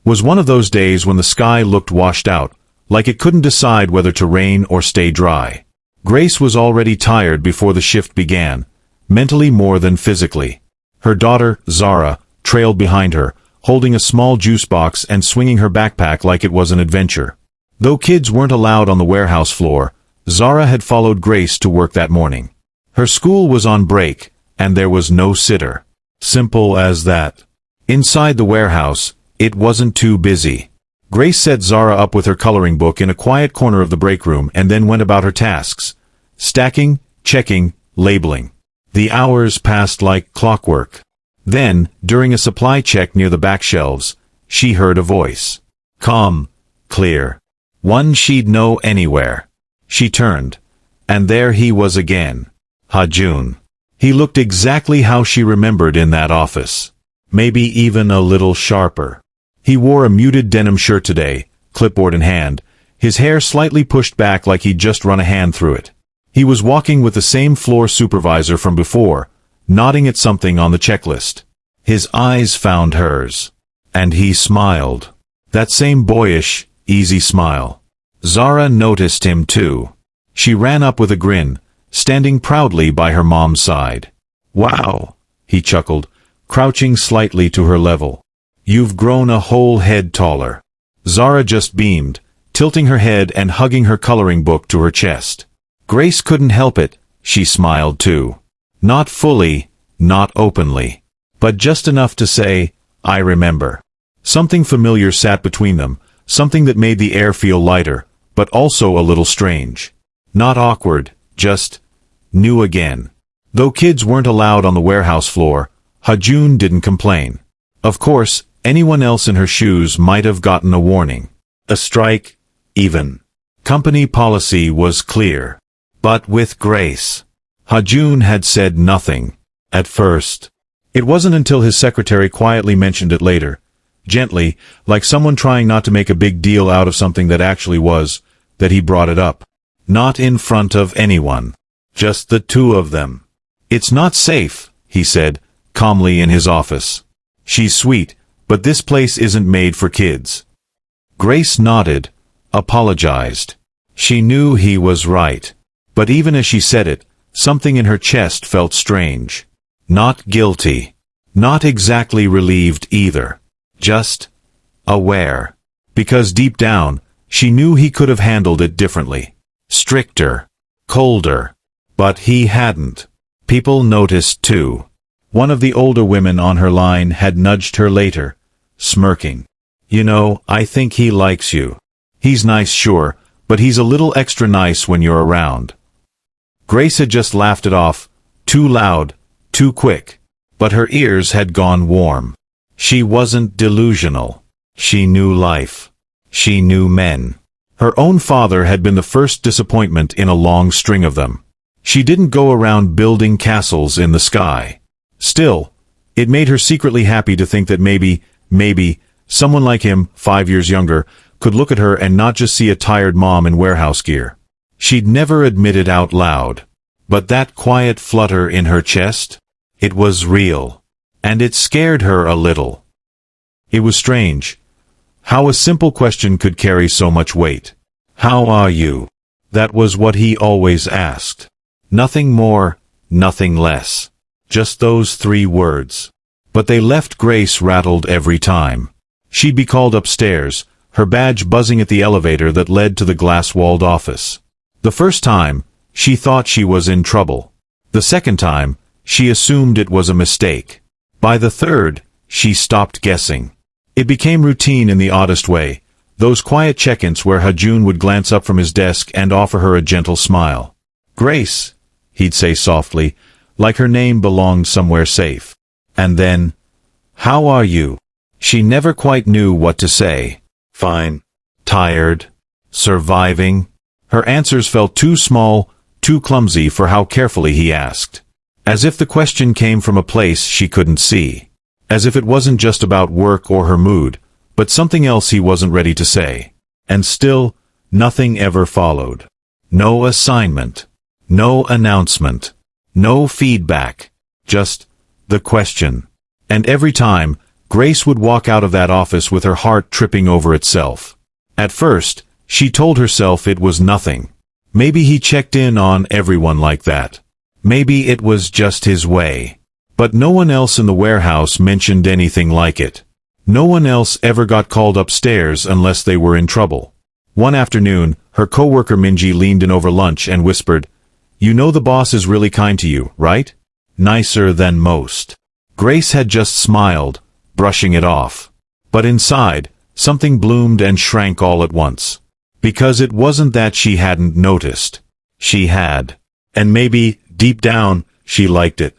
was one of those days when the sky looked washed out, like it couldn't decide whether to rain or stay dry. Grace was already tired before the shift began, mentally more than physically. Her daughter, Zara, trailed behind her, holding a small juice box and swinging her backpack like it was an adventure. Though kids weren't allowed on the warehouse floor, Zara had followed Grace to work that morning. Her school was on break, and there was no sitter. Simple as that. Inside the warehouse, it wasn't too busy. Grace set Zara up with her coloring book in a quiet corner of the break room and then went about her tasks. Stacking, checking, labeling. The hours passed like clockwork. Then, during a supply check near the back shelves, she heard a voice. Calm, clear. One she'd know anywhere. She turned, and there he was again. Ha-Jun. He looked exactly how she remembered in that office. Maybe even a little sharper. He wore a muted denim shirt today, clipboard in hand, his hair slightly pushed back like he'd just run a hand through it. He was walking with the same floor supervisor from before, nodding at something on the checklist. His eyes found hers. And he smiled. That same boyish, easy smile. Zara noticed him too. She ran up with a grin, standing proudly by her mom's side. Wow, he chuckled, crouching slightly to her level. You've grown a whole head taller. Zara just beamed, tilting her head and hugging her coloring book to her chest. Grace couldn't help it, she smiled too. Not fully, not openly. But just enough to say, I remember. Something familiar sat between them, something that made the air feel lighter, but also a little strange. Not awkward, just new again. Though kids weren't allowed on the warehouse floor, Ha-Jun didn't complain. Of course, anyone else in her shoes might have gotten a warning. A strike, even. Company policy was clear. But with Grace, Ha-Jun had said nothing. At first. It wasn't until his secretary quietly mentioned it later, gently, like someone trying not to make a big deal out of something that actually was, that he brought it up. Not in front of anyone. Just the two of them. It's not safe, he said, calmly in his office. She's sweet, but this place isn't made for kids. Grace nodded, apologized. She knew he was right. But even as she said it, something in her chest felt strange. Not guilty. Not exactly relieved either. Just aware. Because deep down, she knew he could have handled it differently. Stricter. Colder. But he hadn't. People noticed too. One of the older women on her line had nudged her later, smirking. You know, I think he likes you. He's nice, sure, but he's a little extra nice when you're around. Grace had just laughed it off, too loud, too quick. But her ears had gone warm. She wasn't delusional. She knew life. She knew men. Her own father had been the first disappointment in a long string of them. She didn't go around building castles in the sky. Still, it made her secretly happy to think that maybe, someone like him, 5 years younger, could look at her and not just see a tired mom in warehouse gear. She'd never admit it out loud. But that quiet flutter in her chest? It was real. And it scared her a little. It was strange. How a simple question could carry so much weight. How are you? That was what he always asked. Nothing more, nothing less. Just those 3 words. But they left Grace rattled every time. She'd be called upstairs, her badge buzzing at the elevator that led to the glass-walled office. The first time, she thought she was in trouble. The second time, she assumed it was a mistake. By the third, she stopped guessing. It became routine in the oddest way, those quiet check-ins where Ha-Jun would glance up from his desk and offer her a gentle smile. Grace, he'd say softly, like her name belonged somewhere safe. And then, how are you? She never quite knew what to say. Fine. Tired. Surviving. Her answers felt too small, too clumsy for how carefully he asked. As if the question came from a place she couldn't see. As if it wasn't just about work or her mood, but something else he wasn't ready to say. And still, nothing ever followed. No assignment. No announcement. No feedback. Just the question. And every time, Grace would walk out of that office with her heart tripping over itself. At first, she told herself it was nothing. Maybe he checked in on everyone like that. Maybe it was just his way. But no one else in the warehouse mentioned anything like it. No one else ever got called upstairs unless they were in trouble. One afternoon, her coworker Minji leaned in over lunch and whispered, "You know the boss is really kind to you, right? Nicer than most." Grace had just smiled, brushing it off. But inside, something bloomed and shrank all at once. Because it wasn't that she hadn't noticed. She had. And maybe, deep down, she liked it.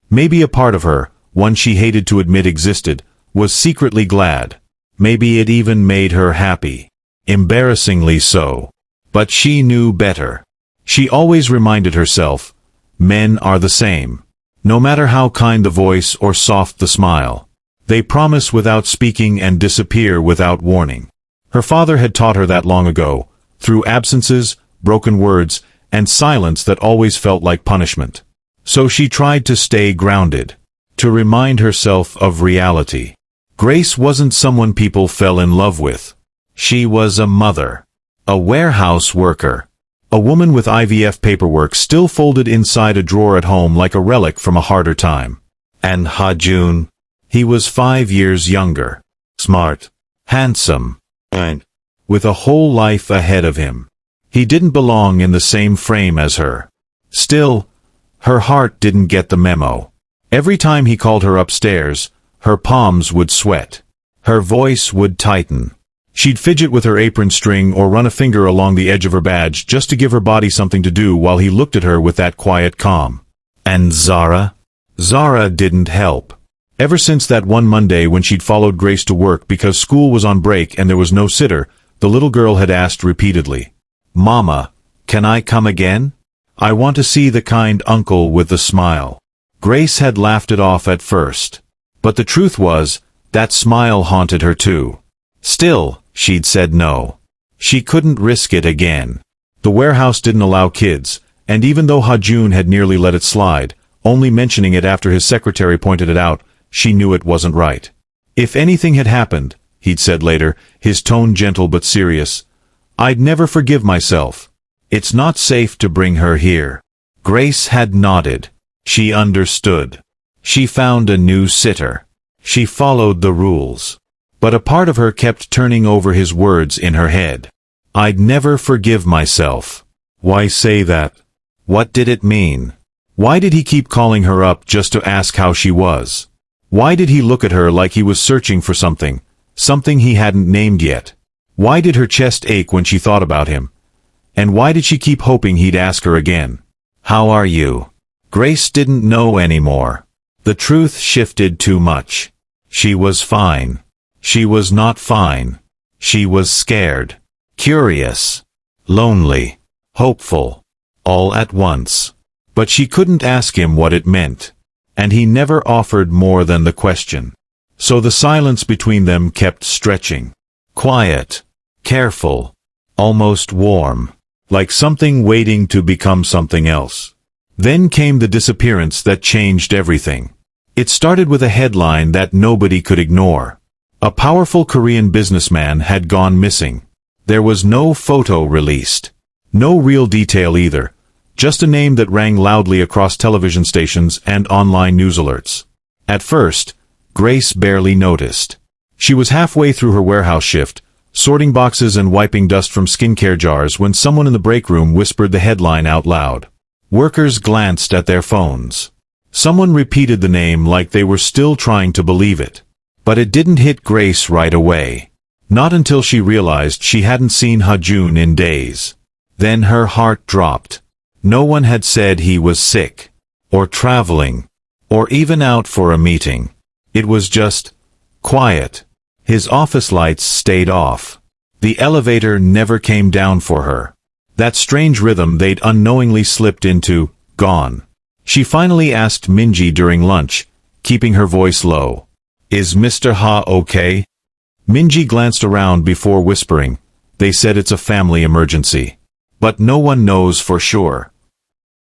Maybe a part of her, one she hated to admit existed, was secretly glad. Maybe it even made her happy. Embarrassingly so. But she knew better. She always reminded herself, men are the same. No matter how kind the voice or soft the smile. They promise without speaking and disappear without warning. Her father had taught her that long ago, through absences, broken words, and silence that always felt like punishment. So she tried to stay grounded, to remind herself of reality. Grace wasn't someone people fell in love with. She was a mother. A warehouse worker. A woman with IVF paperwork still folded inside a drawer at home like a relic from a harder time. And Ha-jun? He was 5 years younger. Smart. Handsome. And with a whole life ahead of him. He didn't belong in the same frame as her. Still, her heart didn't get the memo. Every time he called her upstairs, her palms would sweat. Her voice would tighten. She'd fidget with her apron string or run a finger along the edge of her badge just to give her body something to do while he looked at her with that quiet calm. And Zara? Zara didn't help. Ever since that one Monday when she'd followed Grace to work because school was on break and there was no sitter, the little girl had asked repeatedly, "Mama, can I come again? I want to see the kind uncle with the smile." Grace had laughed it off at first. But the truth was, that smile haunted her too. Still, she'd said no. She couldn't risk it again. The warehouse didn't allow kids, and even though Ha-jun had nearly let it slide, only mentioning it after his secretary pointed it out, she knew it wasn't right. If anything had happened, he'd said later, his tone gentle but serious, "I'd never forgive myself. It's not safe to bring her here." Grace had nodded. She understood. She found a new sitter. She followed the rules. But a part of her kept turning over his words in her head. "I'd never forgive myself." Why say that? What did it mean? Why did he keep calling her up just to ask how she was? Why did he look at her like he was searching for something he hadn't named yet? Why did her chest ache when she thought about him? And why did she keep hoping he'd ask her again? "How are you?" Grace didn't know anymore. The truth shifted too much. She was fine. She was not fine. She was scared, curious, lonely, hopeful, all at once. But she couldn't ask him what it meant. And he never offered more than the question. So the silence between them kept stretching. Quiet, careful, almost warm, like something waiting to become something else. Then came the disappearance that changed everything. It started with a headline that nobody could ignore. A powerful Korean businessman had gone missing. There was no photo released. No real detail either. Just a name that rang loudly across television stations and online news alerts. At first, Grace barely noticed. She was halfway through her warehouse shift, sorting boxes and wiping dust from skincare jars when someone in the break room whispered the headline out loud. Workers glanced at their phones. Someone repeated the name like they were still trying to believe it. But it didn't hit Grace right away. Not until she realized she hadn't seen Ha-jun in days. Then her heart dropped. No one had said he was sick, or traveling, or even out for a meeting. It was just quiet. His office lights stayed off. The elevator never came down for her. That strange rhythm they'd unknowingly slipped into, gone. She finally asked Minji during lunch, keeping her voice low. "Is Mr. Ha okay?" Minji glanced around before whispering, "They said it's a family emergency. But no one knows for sure."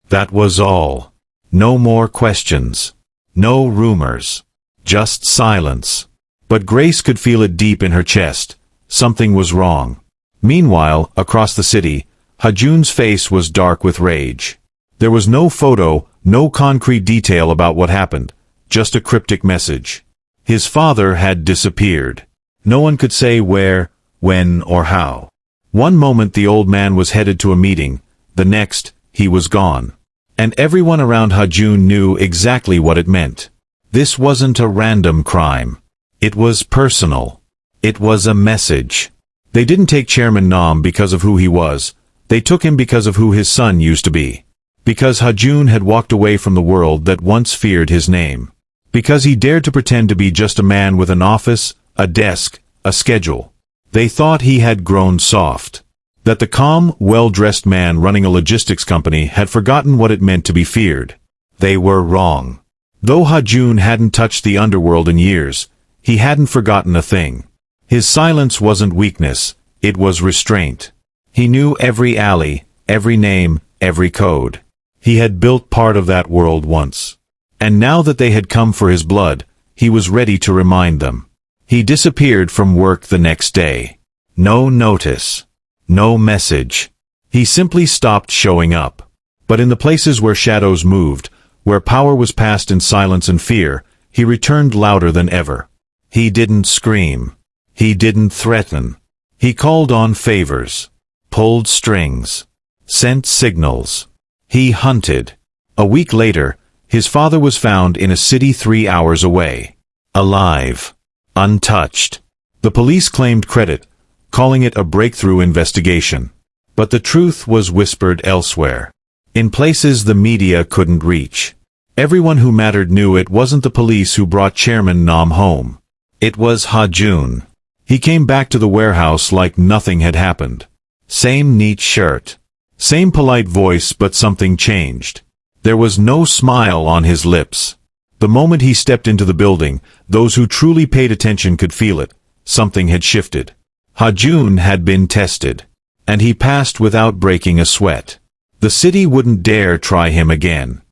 That was all. No more questions. No rumors. Just silence. But Grace could feel it deep in her chest. Something was wrong. Meanwhile, across the city, Hajun's face was dark with rage. There was no photo, no concrete detail about what happened, just a cryptic message. His father had disappeared. No one could say where, when, or how. One moment the old man was headed to a meeting, the next, he was gone. And everyone around Hajun knew exactly what it meant. This wasn't a random crime. It was personal. It was a message. They didn't take Chairman Nam because of who he was. They took him because of who his son used to be. Because Hajun had walked away from the world that once feared his name. Because he dared to pretend to be just a man with an office, a desk, a schedule. They thought he had grown soft. That the calm, well-dressed man running a logistics company had forgotten what it meant to be feared. They were wrong. Though Hajun hadn't touched the underworld in years, he hadn't forgotten a thing. His silence wasn't weakness, it was restraint. He knew every alley, every name, every code. He had built part of that world once. And now that they had come for his blood, he was ready to remind them. He disappeared from work the next day. No notice. No message. He simply stopped showing up. But in the places where shadows moved, where power was passed in silence and fear, he returned louder than ever. He didn't scream. He didn't threaten. He called on favors. Pulled strings. Sent signals. He hunted. A week later, his father was found in a city 3 hours away. Alive. Untouched. The police claimed credit, calling it a breakthrough investigation. But the truth was whispered elsewhere. In places the media couldn't reach. Everyone who mattered knew it wasn't the police who brought Chairman Nam home. It was Hajun. He came back to the warehouse like nothing had happened. Same neat shirt. Same polite voice, but something changed. There was no smile on his lips. The moment he stepped into the building, those who truly paid attention could feel it. Something had shifted. Hajun had been tested. And he passed without breaking a sweat. The city wouldn't dare try him again.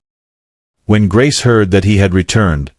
When Grace heard that he had returned,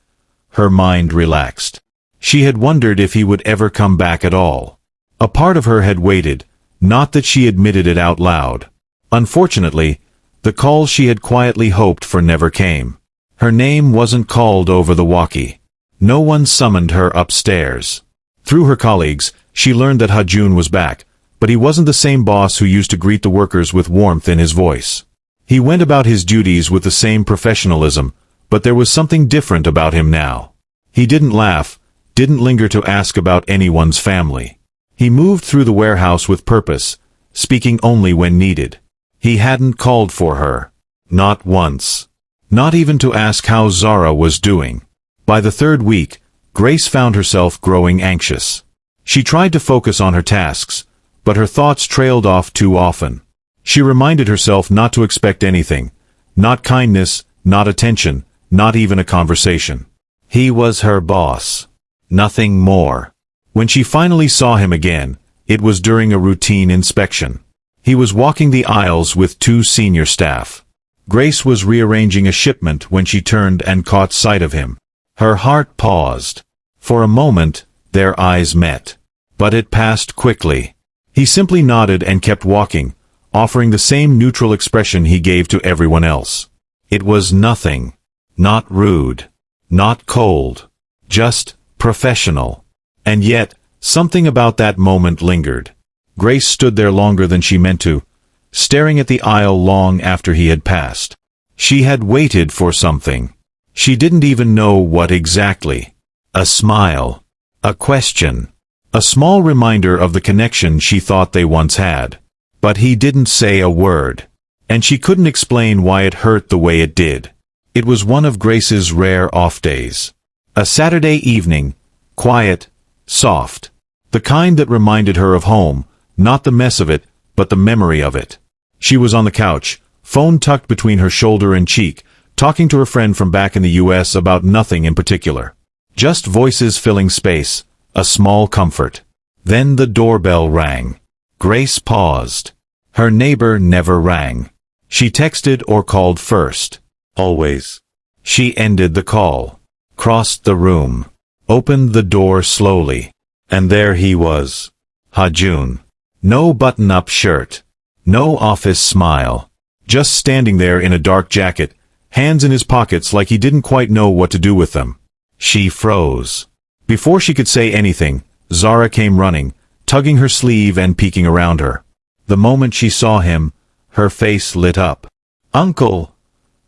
her mind relaxed. She had wondered if he would ever come back at all. A part of her had waited, not that she admitted it out loud. Unfortunately, the call she had quietly hoped for never came. Her name wasn't called over the walkie. No one summoned her upstairs. Through her colleagues, she learned that Hajun was back, but he wasn't the same boss who used to greet the workers with warmth in his voice. He went about his duties with the same professionalism, but there was something different about him now. He didn't laugh, didn't linger to ask about anyone's family. He moved through the warehouse with purpose, speaking only when needed. He hadn't called for her. Not once. Not even to ask how Zara was doing. By the third week, Grace found herself growing anxious. She tried to focus on her tasks, but her thoughts trailed off too often. She reminded herself not to expect anything. Not kindness, not attention, not even a conversation. He was her boss. Nothing more. When she finally saw him again, it was during a routine inspection. He was walking the aisles with 2 senior staff. Grace was rearranging a shipment when she turned and caught sight of him. Her heart paused. For a moment, their eyes met. But it passed quickly. He simply nodded and kept walking, offering the same neutral expression he gave to everyone else. It was nothing. Not rude. Not cold. Just professional. And yet, something about that moment lingered. Grace stood there longer than she meant to, staring at the aisle long after he had passed. She had waited for something. She didn't even know what exactly. A smile. A question. A small reminder of the connection she thought they once had. But he didn't say a word. And she couldn't explain why it hurt the way it did. It was one of Grace's rare off days. A Saturday evening, quiet, soft. The kind that reminded her of home, not the mess of it, but the memory of it. She was on the couch, phone tucked between her shoulder and cheek, talking to her friend from back in the US about nothing in particular. Just voices filling space, a small comfort. Then the doorbell rang. Grace paused. Her neighbor never rang. She texted or called first. Always. She ended the call. Crossed the room. opened the door slowly. And there he was. Ha-Jun. No button-up shirt. No office smile. Just standing there in a dark jacket, hands in his pockets like he didn't quite know what to do with them. She froze. Before she could say anything, Zara came running, tugging her sleeve and peeking around her. The moment she saw him, her face lit up. "Uncle!"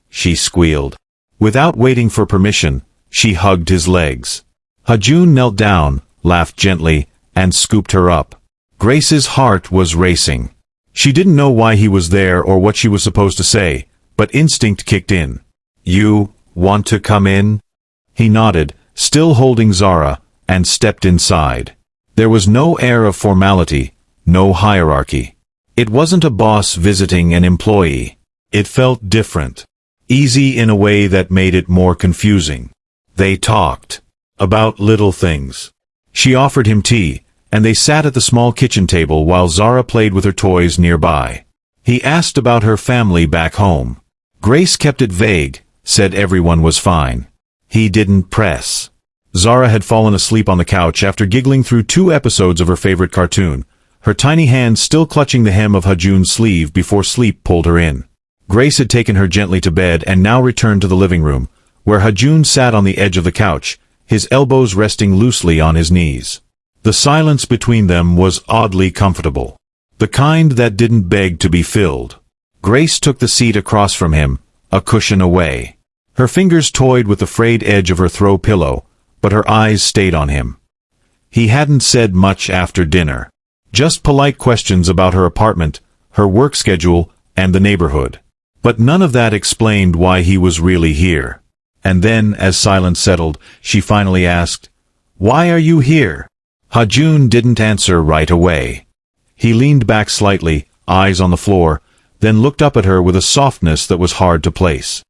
she squealed. Without waiting for permission, she hugged his legs. Ha-Jun knelt down, laughed gently, and scooped her up. Grace's heart was racing. She didn't know why he was there or what she was supposed to say, but instinct kicked in. "You want to come in?" He nodded, still holding Zara, and stepped inside. There was no air of formality, no hierarchy. It wasn't a boss visiting an employee. It felt different. Easy in a way that made it more confusing. They talked. About little things. She offered him tea, and they sat at the small kitchen table while Zara played with her toys nearby. He asked about her family back home. Grace kept it vague, said everyone was fine. He didn't press. Zara had fallen asleep on the couch after giggling through 2 episodes of her favorite cartoon, her tiny hand still clutching the hem of Ha-Jun's sleeve before sleep pulled her in. Grace had taken her gently to bed and now returned to the living room, where Ha-Jun sat on the edge of the couch, his elbows resting loosely on his knees. The silence between them was oddly comfortable. The kind that didn't beg to be filled. Grace took the seat across from him, a cushion away. Her fingers toyed with the frayed edge of her throw pillow, but her eyes stayed on him. He hadn't said much after dinner. Just polite questions about her apartment, her work schedule, and the neighborhood. But none of that explained why he was really here. And then, as silence settled, she finally asked, "Why are you here?" Ha-Jun didn't answer right away. He leaned back slightly, eyes on the floor, then looked up at her with a softness that was hard to place.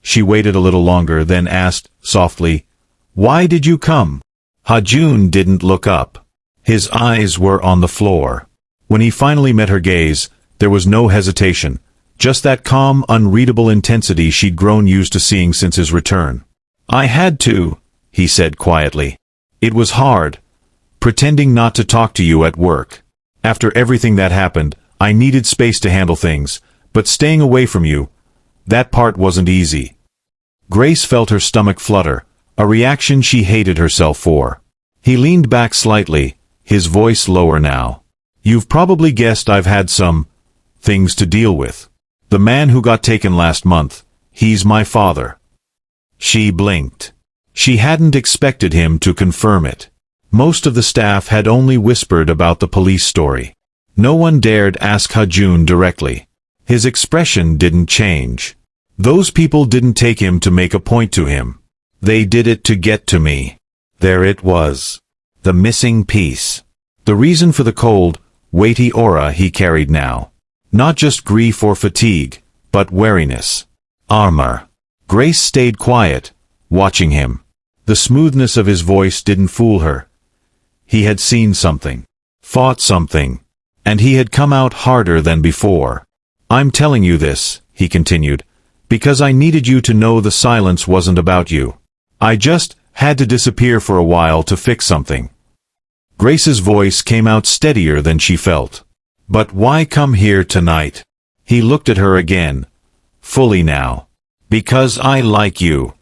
She waited a little longer, then asked, softly, "Why did you come?" Ha-Jun didn't look up. His eyes were on the floor. When he finally met her gaze, there was no hesitation, just that calm, unreadable intensity she'd grown used to seeing since his return. "I had to," he said quietly. "It was hard, pretending not to talk to you at work. After everything that happened, I needed space to handle things, but staying away from you, that part wasn't easy." Grace felt her stomach flutter, a reaction she hated herself for. He leaned back slightly, his voice lower now. "You've probably guessed I've had some things to deal with. The man who got taken last month, he's my father." She blinked. She hadn't expected him to confirm it. Most of the staff had only whispered about the police story. No one dared ask Ha-Jun directly. His expression didn't change. Those people didn't take him to make a point to him. They did it to get to me. There it was. The missing piece. The reason for the cold, weighty aura he carried now. Not just grief or fatigue, but wariness. Armor. Grace stayed quiet, watching him. The smoothness of his voice didn't fool her. He had seen something. Fought something. And he had come out harder than before. "I'm telling you this," he continued, "because I needed you to know the silence wasn't about you. I just had to disappear for a while to fix something." Grace's voice came out steadier than she felt. "But why come here tonight?" He looked at her again, fully now. "Because I like you."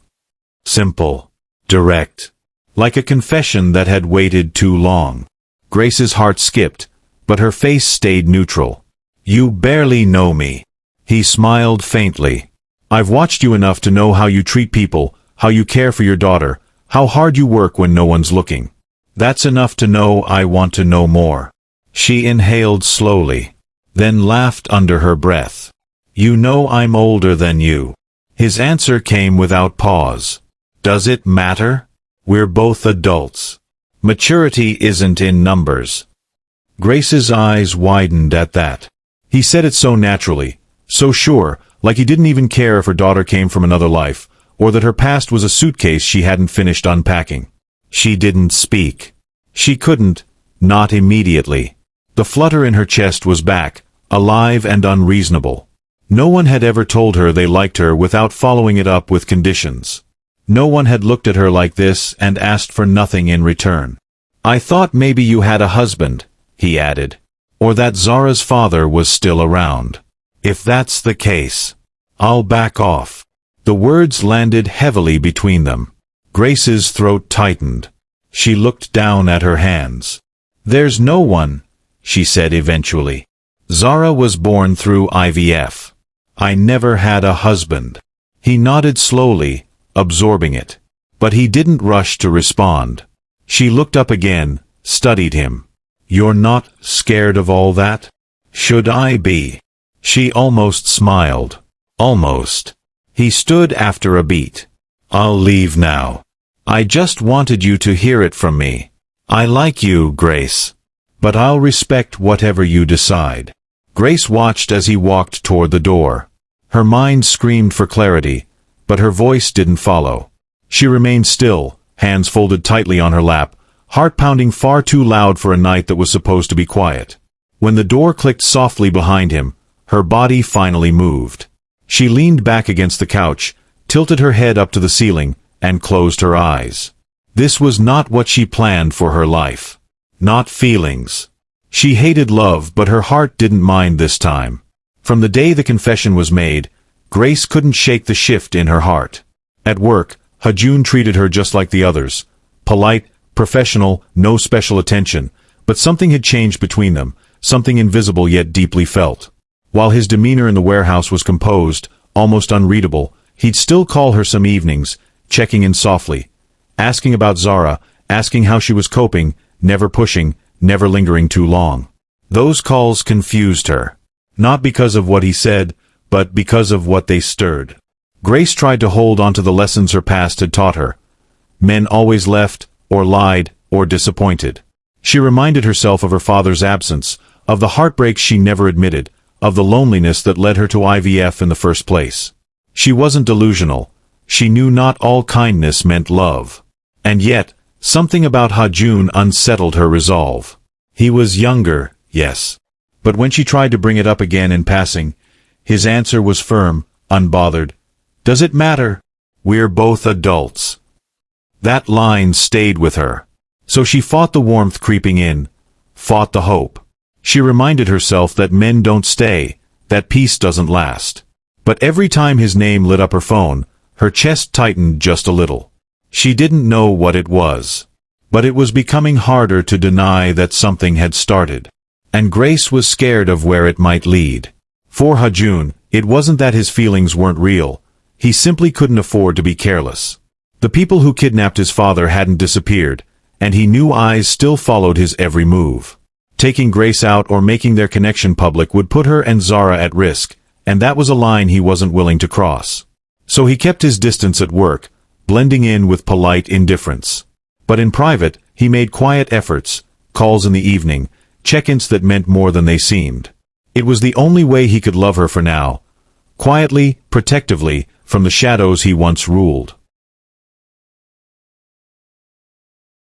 Simple. Direct. Like a confession that had waited too long. Grace's heart skipped, but her face stayed neutral. "You barely know me." He smiled faintly. "I've watched you enough to know how you treat people, how you care for your daughter, how hard you work when no one's looking. That's enough to know I want to know more." She inhaled slowly, then laughed under her breath. "You know I'm older than you." His answer came without pause. "Does it matter? We're both adults. Maturity isn't in numbers." Grace's eyes widened at that. He said it so naturally, so sure, like he didn't even care if her daughter came from another life, or that her past was a suitcase she hadn't finished unpacking. She didn't speak. She couldn't, not immediately. The flutter in her chest was back, alive and unreasonable. No one had ever told her they liked her without following it up with conditions. No one had looked at her like this and asked for nothing in return. "I thought maybe you had a husband," he added. "Or that Zara's father was still around. If that's the case, I'll back off." The words landed heavily between them. Grace's throat tightened. She looked down at her hands. "There's no one," she said eventually. "Zara was born through IVF. I never had a husband." He nodded slowly, absorbing it. But he didn't rush to respond. She looked up again, studied him. "You're not scared of all that?" "Should I be?" She almost smiled. Almost. He stood after a beat. "I'll leave now. I just wanted you to hear it from me. I like you, Grace. But I'll respect whatever you decide." Grace watched as he walked toward the door. Her mind screamed for clarity, but her voice didn't follow. She remained still, hands folded tightly on her lap, heart pounding far too loud for a night that was supposed to be quiet. When the door clicked softly behind him, her body finally moved. She leaned back against the couch, tilted her head up to the ceiling, and closed her eyes. This was not what she planned for her life. Not feelings. She hated love, but her heart didn't mind this time. From the day the confession was made, Grace couldn't shake the shift in her heart. At work, Hajun treated her just like the others. Polite, professional, no special attention, but something had changed between them, something invisible yet deeply felt. While his demeanor in the warehouse was composed, almost unreadable, he'd still call her some evenings, checking in softly, asking about Zara, asking how she was coping, never pushing, never lingering too long. Those calls confused her. Not because of what he said, but because of what they stirred. Grace tried to hold onto the lessons her past had taught her. Men always left, or lied, or disappointed. She reminded herself of her father's absence, of the heartbreaks she never admitted, of the loneliness that led her to IVF in the first place. She wasn't delusional. She knew not all kindness meant love. And yet, something about Hajun unsettled her resolve. He was younger, yes. But when she tried to bring it up again in passing, his answer was firm, unbothered. "Does it matter? We're both adults." That line stayed with her. So she fought the warmth creeping in, fought the hope. She reminded herself that men don't stay, that peace doesn't last. But every time his name lit up her phone, her chest tightened just a little. She didn't know what it was. But it was becoming harder to deny that something had started. And Grace was scared of where it might lead. For Hajun, it wasn't that his feelings weren't real. He simply couldn't afford to be careless. The people who kidnapped his father hadn't disappeared, and he knew eyes still followed his every move. Taking Grace out or making their connection public would put her and Zara at risk, and that was a line he wasn't willing to cross. So he kept his distance at work, blending in with polite indifference. But in private, he made quiet efforts, calls in the evening, check-ins that meant more than they seemed. It was the only way he could love her for now. Quietly, protectively, from the shadows he once ruled.